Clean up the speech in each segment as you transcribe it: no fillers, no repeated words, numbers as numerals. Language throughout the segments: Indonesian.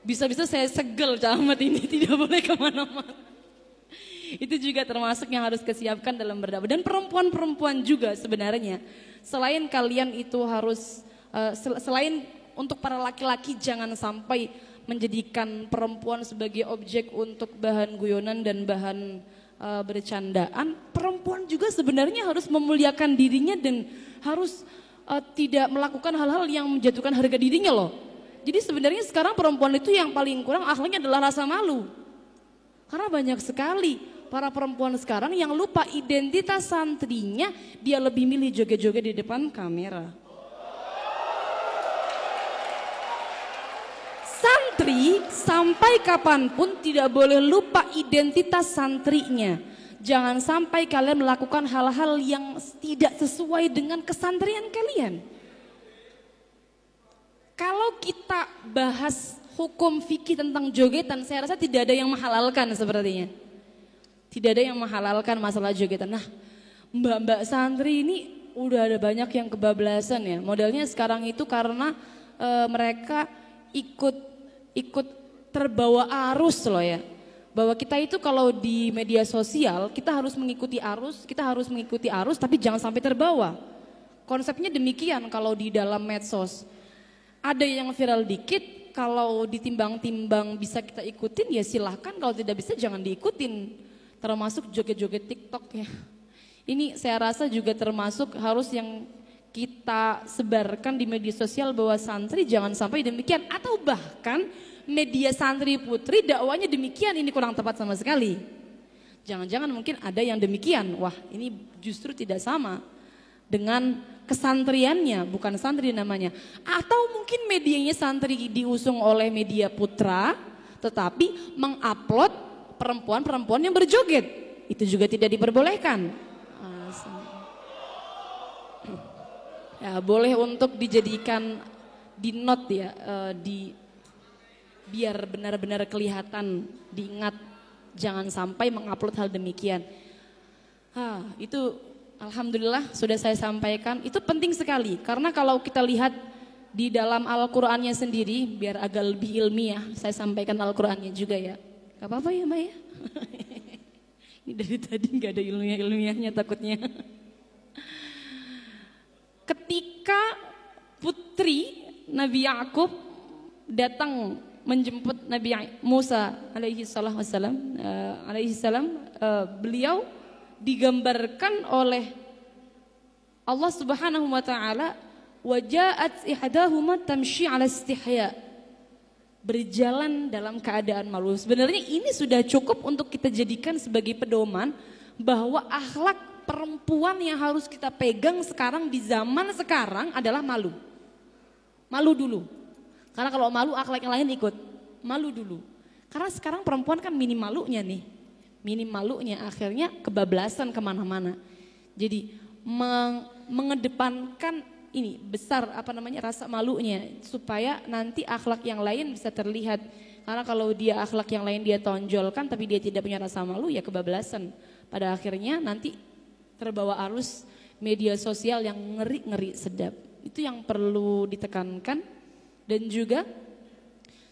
Bisa-bisa saya segel camat ini, tidak boleh kemana-mana. Itu juga termasuk yang harus kesiapkan dalam berdakwah. Dan perempuan-perempuan juga sebenarnya. Selain kalian itu harus, selain untuk para laki-laki jangan sampai menjadikan perempuan sebagai objek untuk bahan guyonan dan bahan bercandaan. Perempuan juga sebenarnya harus memuliakan dirinya dan harus tidak melakukan hal-hal yang menjatuhkan harga dirinya loh. Jadi sebenarnya sekarang perempuan itu yang paling kurang akhlaknya adalah rasa malu. Karena banyak sekali para perempuan sekarang yang lupa identitas santrinya, dia lebih milih joget-joget di depan kamera. Santri sampai kapanpun tidak boleh lupa identitas santrinya. Jangan sampai kalian melakukan hal-hal yang tidak sesuai dengan kesantrian kalian. Kalau kita bahas hukum fikih tentang jogetan, saya rasa tidak ada yang menghalalkan sepertinya. Tidak ada yang menghalalkan masalah jogetan. Nah, mbak-mbak santri ini udah ada banyak yang kebablasan ya. Modelnya sekarang itu karena mereka ikut terbawa arus loh ya. Bahwa kita itu kalau di media sosial, kita harus mengikuti arus, tapi jangan sampai terbawa. Konsepnya demikian kalau di dalam medsos. Ada yang viral dikit, kalau ditimbang-timbang bisa kita ikutin ya silahkan, kalau tidak bisa jangan diikutin. Termasuk joget-joget TikTok ya. Ini saya rasa juga termasuk harus yang kita sebarkan di media sosial bahwa santri jangan sampai demikian. Atau bahkan media santri putri dakwanya demikian, ini kurang tepat sama sekali. Jangan-jangan mungkin ada yang demikian, wah ini justru tidak sama dengan kesantriannya, bukan santri namanya. Atau mungkin medianya santri diusung oleh media putra, tetapi mengupload perempuan-perempuan yang berjoget. Itu juga tidak diperbolehkan. Ya, boleh untuk dijadikan di note ya, biar benar-benar kelihatan, diingat, jangan sampai mengupload hal demikian. Itu alhamdulillah sudah saya sampaikan, itu penting sekali karena kalau kita lihat di dalam Al-Qur'annya sendiri, biar agak lebih ilmiah, saya sampaikan Al-Qur'annya juga ya. Gak apa-apa ya Mbak ya? Ini dari tadi gak ada ilmiahnya takutnya. Ketika putri Nabi Yakub datang menjemput Nabi Musa alaihi salam, beliau digambarkan oleh Allah Subhanahu wa taala, waja'at ihdahuma tamshi 'ala istihya, berjalan dalam keadaan malu. Sebenarnya ini sudah cukup untuk kita jadikan sebagai pedoman bahwa akhlak perempuan yang harus kita pegang sekarang di zaman sekarang adalah malu. Malu dulu. Karena kalau malu akhlak yang lain ikut. Malu dulu. Karena sekarang perempuan kan minim malunya nih. Minim malunya akhirnya kebablasan kemana-mana. Jadi mengedepankan ini besar rasa malunya supaya nanti akhlak yang lain bisa terlihat. Karena kalau dia akhlak yang lain dia tonjolkan tapi dia tidak punya rasa malu ya kebablasan. Pada akhirnya nanti terbawa arus media sosial yang ngeri-ngeri sedap. Itu yang perlu ditekankan. Dan juga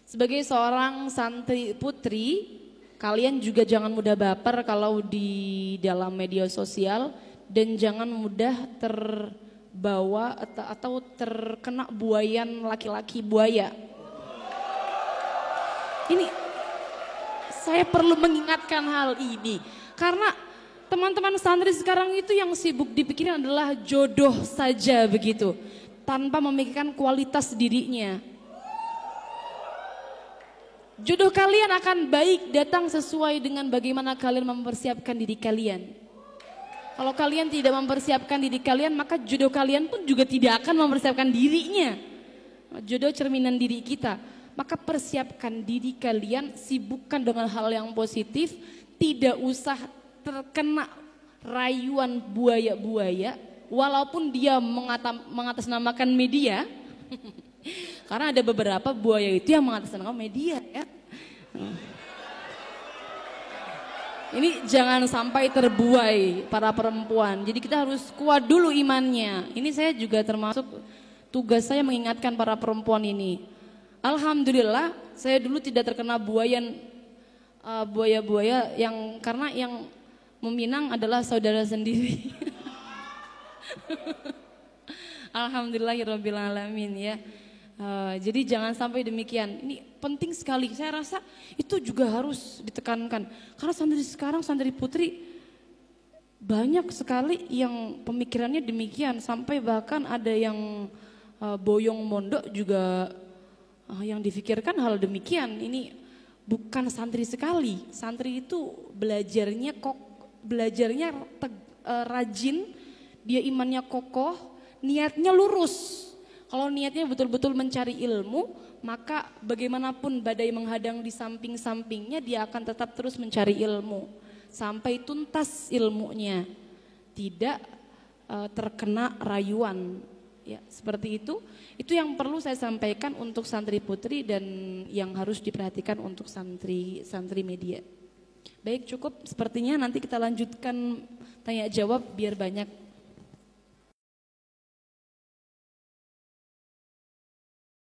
sebagai seorang santri putri, kalian juga jangan mudah baper kalau di dalam media sosial dan jangan mudah terbawa atau terkena buayan laki-laki buaya. Ini saya perlu mengingatkan hal ini karena teman-teman santri sekarang itu yang sibuk dipikirin adalah jodoh saja begitu, tanpa memikirkan kualitas dirinya. Jodoh kalian akan baik datang sesuai dengan bagaimana kalian mempersiapkan diri kalian. Kalau kalian tidak mempersiapkan diri kalian, maka jodoh kalian pun juga tidak akan mempersiapkan dirinya. Jodoh cerminan diri kita. Maka persiapkan diri kalian, sibukkan dengan hal yang positif, tidak usah terkena rayuan buaya-buaya walaupun dia mengatasnamakan media. Karena ada beberapa buaya itu yang mengatasnamakan media ya. Ini jangan sampai terbuai para perempuan. Jadi kita harus kuat dulu imannya. Ini saya juga termasuk tugas saya mengingatkan para perempuan ini. Alhamdulillah saya dulu tidak terkena buaya-buaya yang karena yang meminang adalah saudara sendiri. Alhamdulillahirabbil alamin ya. Jadi jangan sampai demikian. Ini penting sekali. Saya rasa itu juga harus ditekankan. Karena santri sekarang, santri putri banyak sekali yang pemikirannya demikian. Sampai bahkan ada yang boyong mondok juga yang difikirkan hal demikian. Ini bukan santri sekali. Santri itu belajarnya rajin, dia imannya kokoh, niatnya lurus. Kalau niatnya betul-betul mencari ilmu, maka bagaimanapun badai menghadang di samping-sampingnya, dia akan tetap terus mencari ilmu sampai tuntas ilmunya, tidak terkena rayuan. Ya, seperti itu yang perlu saya sampaikan untuk santri putri dan yang harus diperhatikan untuk santri media. Baik, cukup sepertinya, nanti kita lanjutkan tanya jawab biar banyak